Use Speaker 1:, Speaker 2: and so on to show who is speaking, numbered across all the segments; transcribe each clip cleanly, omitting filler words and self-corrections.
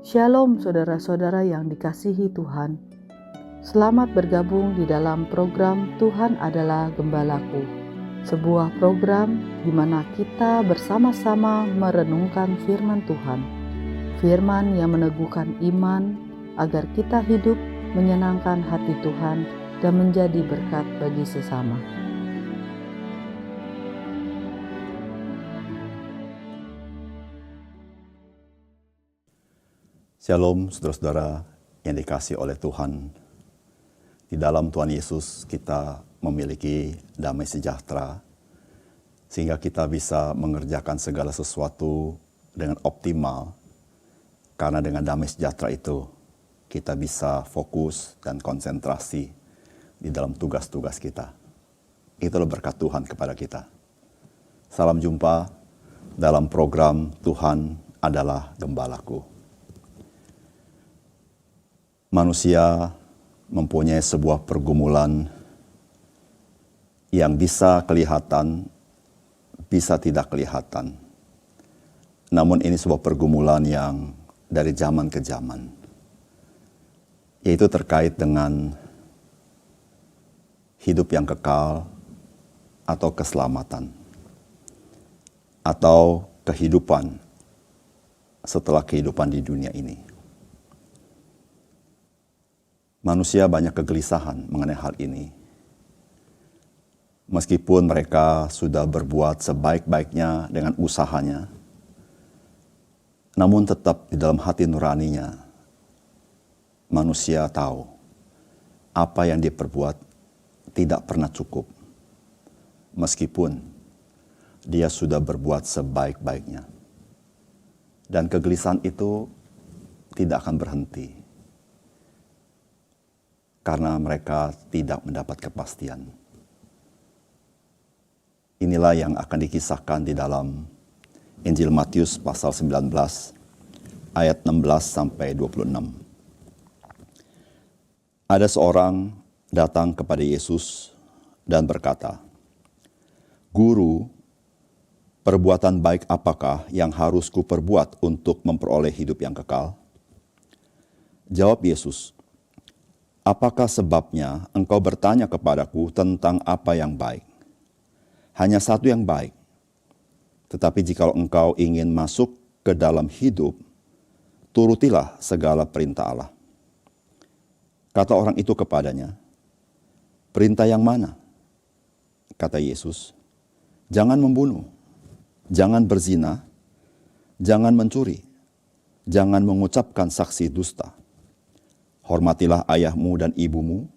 Speaker 1: Shalom saudara-saudara yang dikasihi Tuhan. Selamat bergabung di dalam program Tuhan Adalah Gembalaku. Sebuah program di mana kita bersama-sama merenungkan firman Tuhan. Firman yang meneguhkan iman agar kita hidup menyenangkan hati Tuhan dan menjadi berkat bagi sesama.
Speaker 2: Shalom saudara-saudara yang dikasihi oleh Tuhan. Di dalam Tuhan Yesus kita memiliki damai sejahtera sehingga kita bisa mengerjakan segala sesuatu dengan optimal. Karena dengan damai sejahtera itu kita bisa fokus dan konsentrasi di dalam tugas-tugas kita. Itulah berkat Tuhan kepada kita. Salam jumpa dalam program Tuhan Adalah Gembalaku. Manusia mempunyai sebuah pergumulan yang bisa kelihatan, bisa tidak kelihatan. Namun ini sebuah pergumulan yang dari zaman ke zaman, yaitu terkait dengan hidup yang kekal atau keselamatan, atau kehidupan setelah kehidupan di dunia ini. Manusia banyak kegelisahan mengenai hal ini. Meskipun mereka sudah berbuat sebaik-baiknya dengan usahanya, namun tetap di dalam hati nuraninya, manusia tahu apa yang dia perbuat tidak pernah cukup. Meskipun dia sudah berbuat sebaik-baiknya. Dan kegelisahan itu tidak akan berhenti. Karena mereka tidak mendapat kepastian. Inilah yang akan dikisahkan di dalam Injil Matius pasal 19 ayat 16 sampai 26. Ada seorang datang kepada Yesus dan berkata, "Guru, perbuatan baik apakah yang harus kuperbuat untuk memperoleh hidup yang kekal?" Jawab Yesus, "Apakah sebabnya engkau bertanya kepadaku tentang apa yang baik? Hanya satu yang baik. Tetapi jikalau engkau ingin masuk ke dalam hidup, turutilah segala perintah Allah." Kata orang itu kepadanya, "Perintah yang mana?" Kata Yesus, "Jangan membunuh, jangan berzina, jangan mencuri, jangan mengucapkan saksi dusta. Hormatilah ayahmu dan ibumu,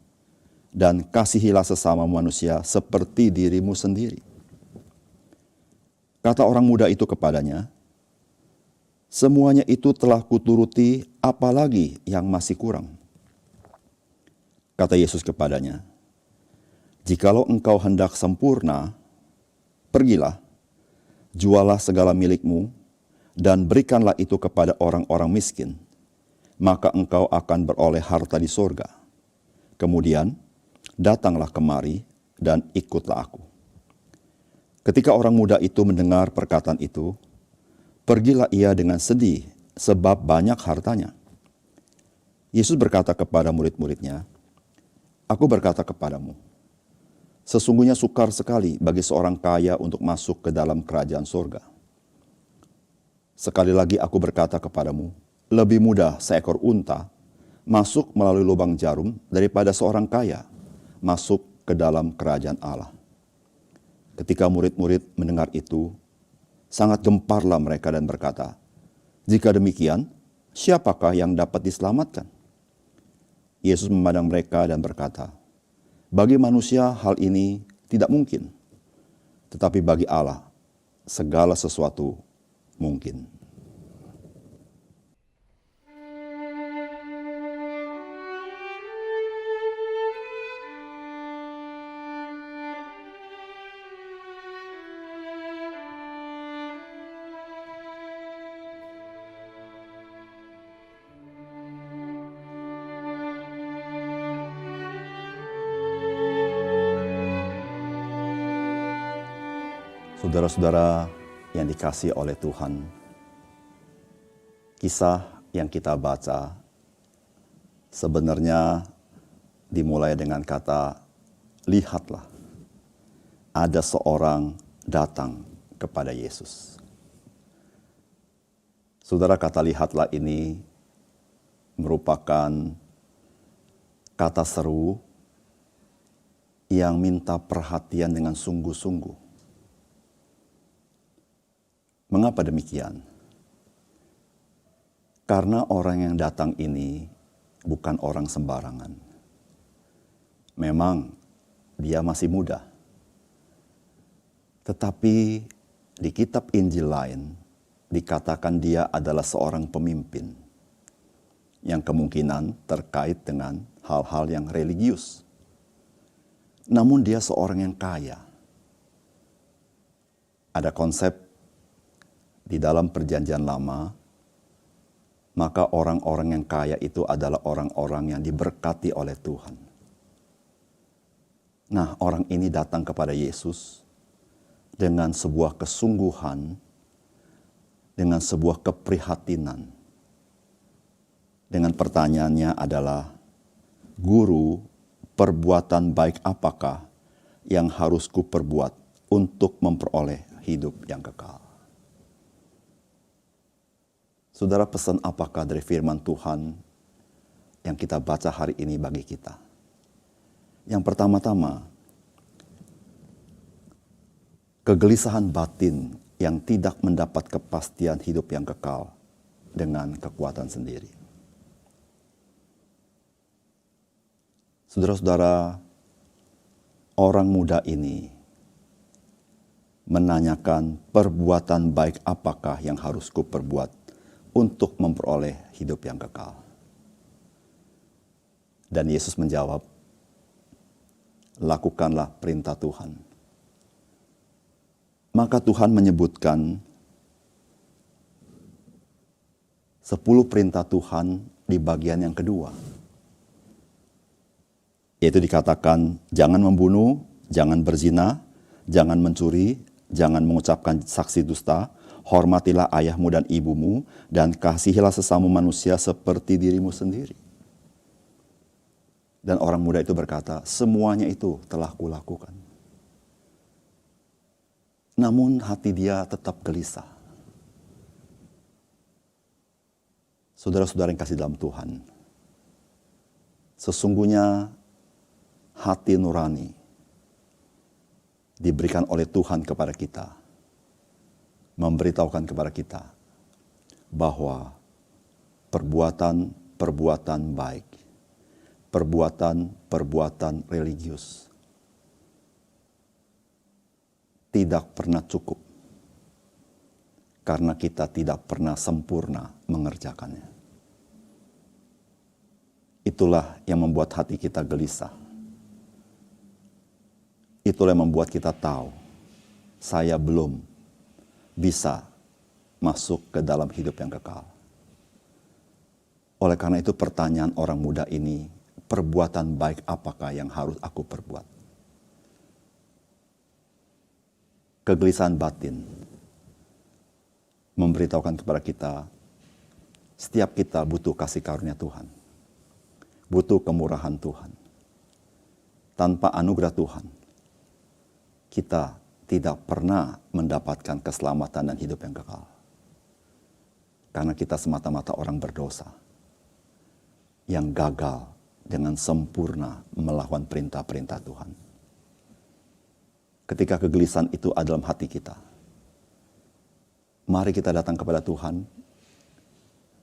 Speaker 2: dan kasihilah sesama manusia seperti dirimu sendiri." Kata orang muda itu kepadanya, "Semuanya itu telah kuturuti, apalagi yang masih kurang?" Kata Yesus kepadanya, "Jikalau engkau hendak sempurna, pergilah, jualah segala milikmu, dan berikanlah itu kepada orang-orang miskin. Maka engkau akan beroleh harta di sorga. Kemudian datanglah kemari dan ikutlah aku." Ketika orang muda itu mendengar perkataan itu, pergilah ia dengan sedih sebab banyak hartanya. Yesus berkata kepada murid-muridnya, "Aku berkata kepadamu, sesungguhnya sukar sekali bagi seorang kaya untuk masuk ke dalam kerajaan sorga. Sekali lagi aku berkata kepadamu, lebih mudah seekor unta masuk melalui lubang jarum daripada seorang kaya masuk ke dalam kerajaan Allah." Ketika murid-murid mendengar itu, sangat gemparlah mereka dan berkata, "Jika demikian, siapakah yang dapat diselamatkan?" Yesus memandang mereka dan berkata, "Bagi manusia hal ini tidak mungkin, tetapi bagi Allah segala sesuatu mungkin." Saudara-saudara yang dikasihi oleh Tuhan, kisah yang kita baca sebenarnya dimulai dengan kata lihatlah, ada seorang datang kepada Yesus. Saudara, kata lihatlah ini merupakan kata seru yang minta perhatian dengan sungguh-sungguh. Mengapa demikian? Karena orang yang datang ini bukan orang sembarangan. Memang dia masih muda. Tetapi di kitab Injil lain dikatakan dia adalah seorang pemimpin yang kemungkinan terkait dengan hal-hal yang religius. Namun dia seorang yang kaya. Ada konsep di dalam perjanjian lama, maka orang-orang yang kaya itu adalah orang-orang yang diberkati oleh Tuhan. Nah, orang ini datang kepada Yesus dengan sebuah kesungguhan, dengan sebuah keprihatinan. Dengan pertanyaannya adalah, Guru, perbuatan baik apakah yang harus kuperbuat untuk memperoleh hidup yang kekal? Saudara, pesan apakah dari firman Tuhan yang kita baca hari ini bagi kita? Yang pertama-tama, kegelisahan batin yang tidak mendapat kepastian hidup yang kekal dengan kekuatan sendiri. Saudara-saudara, orang muda ini menanyakan perbuatan baik apakah yang harus kuperbuat untuk memperoleh hidup yang kekal. Dan Yesus menjawab, lakukanlah perintah Tuhan. Maka Tuhan menyebutkan 10 perintah Tuhan di bagian yang kedua. Yaitu dikatakan, jangan membunuh, jangan berzina, jangan mencuri, jangan mengucapkan saksi dusta, hormatilah ayahmu dan ibumu, dan kasihilah sesama manusia seperti dirimu sendiri. Dan orang muda itu berkata, semuanya itu telah kulakukan. Namun hati dia tetap gelisah. Saudara-saudara yang kasih dalam Tuhan, sesungguhnya hati nurani diberikan oleh Tuhan kepada kita, memberitahukan kepada kita bahwa perbuatan baik, perbuatan religius tidak pernah cukup karena kita tidak pernah sempurna mengerjakannya. Itulah yang membuat hati kita gelisah. Itulah yang membuat kita tahu, saya belum bisa masuk ke dalam hidup yang kekal. Oleh karena itu pertanyaan orang muda ini, perbuatan baik apakah yang harus aku perbuat? Kegelisahan batin memberitahukan kepada kita, setiap kita butuh kasih karunia Tuhan. Butuh kemurahan Tuhan. Tanpa anugerah Tuhan, kita tidak pernah mendapatkan keselamatan dan hidup yang kekal. Karena kita semata-mata orang berdosa yang gagal dengan sempurna melawan perintah-perintah Tuhan. Ketika kegelisahan itu ada dalam hati kita, mari kita datang kepada Tuhan,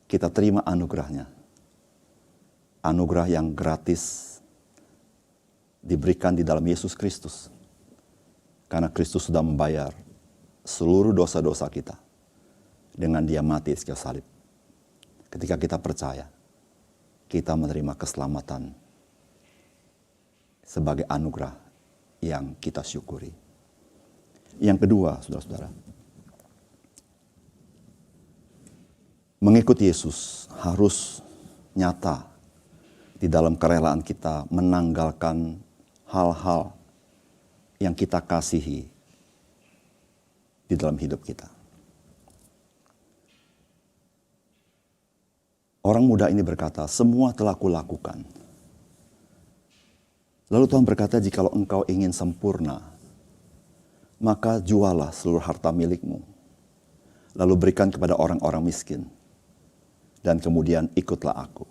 Speaker 2: kita terima anugerahnya. Anugerah yang gratis diberikan di dalam Yesus Kristus. Karena Kristus sudah membayar seluruh dosa-dosa kita dengan Dia mati di kayu salib. Ketika kita percaya, kita menerima keselamatan sebagai anugerah yang kita syukuri. Yang kedua, saudara-saudara, mengikuti Yesus harus nyata di dalam kerelaan kita menanggalkan hal-hal yang kita kasihi di dalam hidup kita. Orang muda ini berkata, semua telah kulakukan. Lalu Tuhan berkata, jikalau engkau ingin sempurna, maka jualah seluruh harta milikmu, lalu berikan kepada orang-orang miskin, dan kemudian ikutlah aku.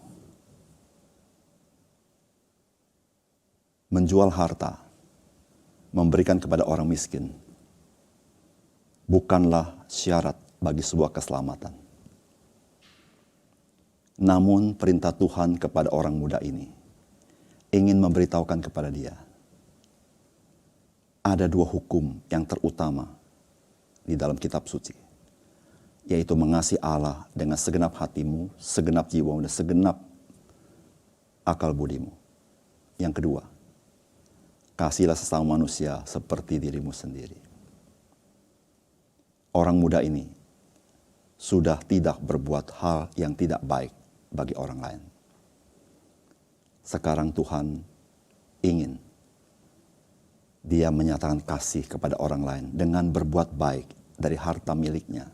Speaker 2: Menjual harta, memberikan kepada orang miskin, bukanlah syarat bagi sebuah keselamatan. Namun perintah Tuhan kepada orang muda ini ingin memberitahukan kepada dia, ada dua hukum yang terutama di dalam kitab suci, yaitu mengasihi Allah dengan segenap hatimu, segenap jiwamu, dan segenap akal budimu. Yang kedua, kasihilah sesama manusia seperti dirimu sendiri. Orang muda ini sudah tidak berbuat hal yang tidak baik bagi orang lain. Sekarang Tuhan ingin dia menyatakan kasih kepada orang lain dengan berbuat baik dari harta miliknya.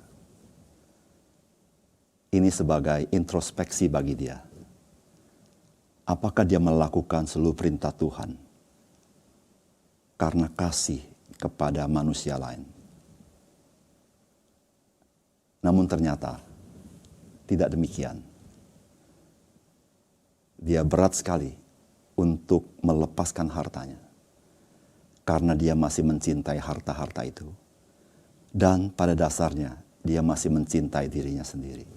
Speaker 2: Ini sebagai introspeksi bagi dia. Apakah dia melakukan seluruh perintah Tuhan karena kasih kepada manusia lain? Namun ternyata tidak demikian. Dia berat sekali untuk melepaskan hartanya, karena dia masih mencintai harta-harta itu. Dan pada dasarnya dia masih mencintai dirinya sendiri.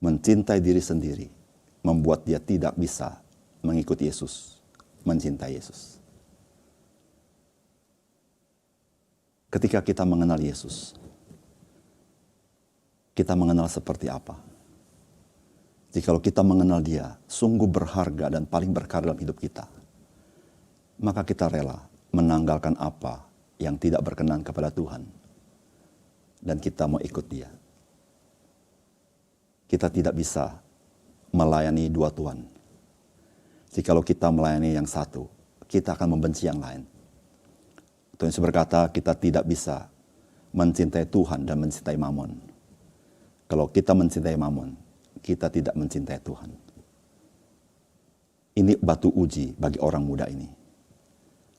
Speaker 2: Mencintai diri sendiri membuat dia tidak bisa mengikuti Yesus, mencintai Yesus. Ketika kita mengenal Yesus, kita mengenal seperti apa? Jikalau kita mengenal Dia sungguh berharga dan paling berharga dalam hidup kita, maka kita rela menanggalkan apa yang tidak berkenan kepada Tuhan, dan kita mau ikut Dia. Kita tidak bisa melayani dua Tuhan. Jikalau kita melayani yang satu, kita akan membenci yang lain. Tuhan Yesus berkata, kita tidak bisa mencintai Tuhan dan mencintai Mamon. Kalau kita mencintai Mamon, kita tidak mencintai Tuhan. Ini batu uji bagi orang muda ini.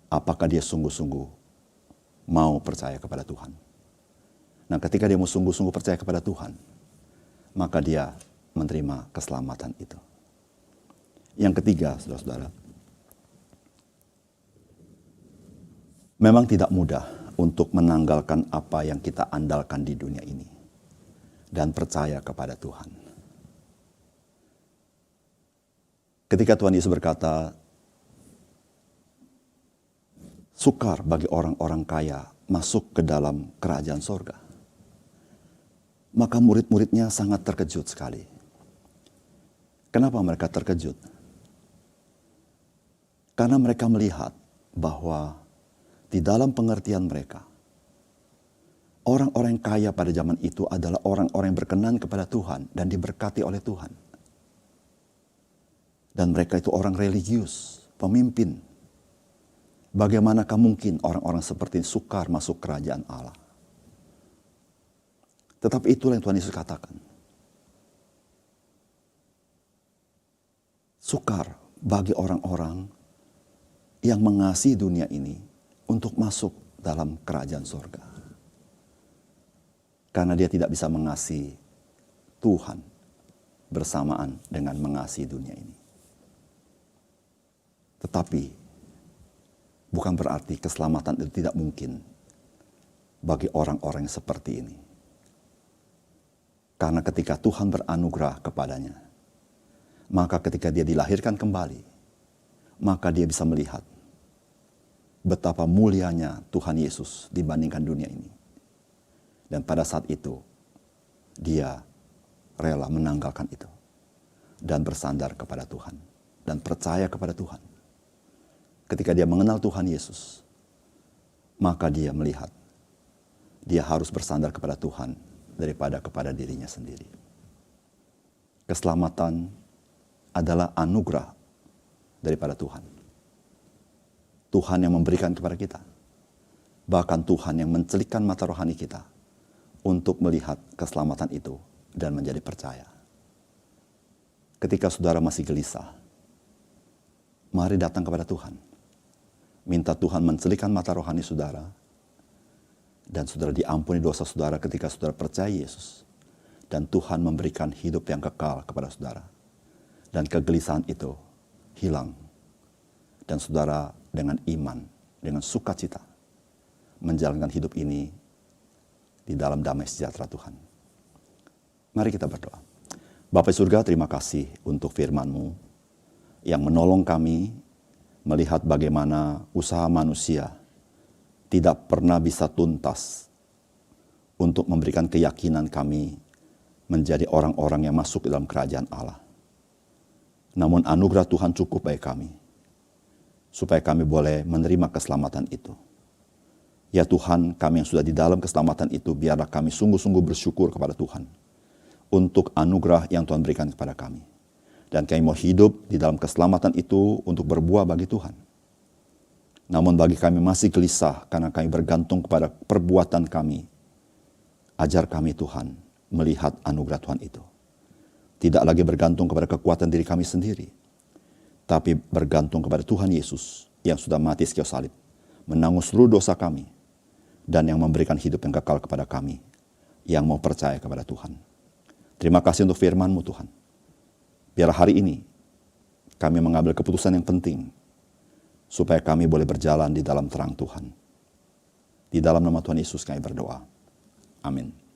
Speaker 2: Apakah dia sungguh-sungguh mau percaya kepada Tuhan? Nah, ketika dia mau sungguh-sungguh percaya kepada Tuhan, maka dia menerima keselamatan itu. Yang ketiga, saudara-saudara, memang tidak mudah untuk menanggalkan apa yang kita andalkan di dunia ini dan percaya kepada Tuhan. Ketika Tuhan Yesus berkata, sukar bagi orang-orang kaya masuk ke dalam kerajaan sorga, maka murid-muridnya sangat terkejut sekali. Kenapa mereka terkejut? Karena mereka melihat bahwa di dalam pengertian mereka, orang-orang kaya pada zaman itu adalah orang-orang yang berkenan kepada Tuhan dan diberkati oleh Tuhan. Dan mereka itu orang religius, pemimpin. Bagaimanakah mungkin orang-orang seperti ini sukar masuk kerajaan Allah? Tetapi itulah yang Tuhan Yesus katakan. Sukar bagi orang-orang yang mengasihi dunia ini untuk masuk dalam kerajaan surga. Karena dia tidak bisa mengasihi Tuhan bersamaan dengan mengasihi dunia ini. Tetapi bukan berarti keselamatan itu tidak mungkin bagi orang-orang yang seperti ini. Karena ketika Tuhan beranugerah kepadanya, maka ketika dia dilahirkan kembali, maka dia bisa melihat betapa mulianya Tuhan Yesus dibandingkan dunia ini. Dan pada saat itu, dia rela menanggalkan itu dan bersandar kepada Tuhan dan percaya kepada Tuhan. Ketika dia mengenal Tuhan Yesus, maka dia melihat dia harus bersandar kepada Tuhan daripada kepada dirinya sendiri. Keselamatan adalah anugerah daripada Tuhan. Tuhan yang memberikan kepada kita. Bahkan Tuhan yang mencelikkan mata rohani kita untuk melihat keselamatan itu dan menjadi percaya. Ketika saudara masih gelisah, mari datang kepada Tuhan. Minta Tuhan mencelikan mata rohani saudara, dan saudara diampuni dosa saudara ketika saudara percaya Yesus. Dan Tuhan memberikan hidup yang kekal kepada saudara. Dan kegelisahan itu hilang. Dan saudara dengan iman, dengan sukacita, menjalankan hidup ini di dalam damai sejahtera Tuhan. Mari kita berdoa. Bapa surga, terima kasih untuk firman-Mu yang menolong kami melihat bagaimana usaha manusia tidak pernah bisa tuntas untuk memberikan keyakinan kami menjadi orang-orang yang masuk ke dalam kerajaan Allah. Namun anugerah Tuhan cukup bagi kami, supaya kami boleh menerima keselamatan itu. Ya Tuhan, kami yang sudah di dalam keselamatan itu, biarlah kami sungguh-sungguh bersyukur kepada Tuhan untuk anugerah yang Tuhan berikan kepada kami. Dan kami mau hidup di dalam keselamatan itu untuk berbuah bagi Tuhan. Namun bagi kami masih gelisah karena kami bergantung kepada perbuatan kami. Ajar kami Tuhan melihat anugerah Tuhan itu. Tidak lagi bergantung kepada kekuatan diri kami sendiri. Tapi bergantung kepada Tuhan Yesus yang sudah mati di kayu salib. Menanggung seluruh dosa kami. Dan yang memberikan hidup yang kekal kepada kami. Yang mau percaya kepada Tuhan. Terima kasih untuk firman-Mu Tuhan. Biar hari ini kami mengambil keputusan yang penting. Supaya kami boleh berjalan di dalam terang Tuhan. Di dalam nama Tuhan Yesus kami berdoa. Amin.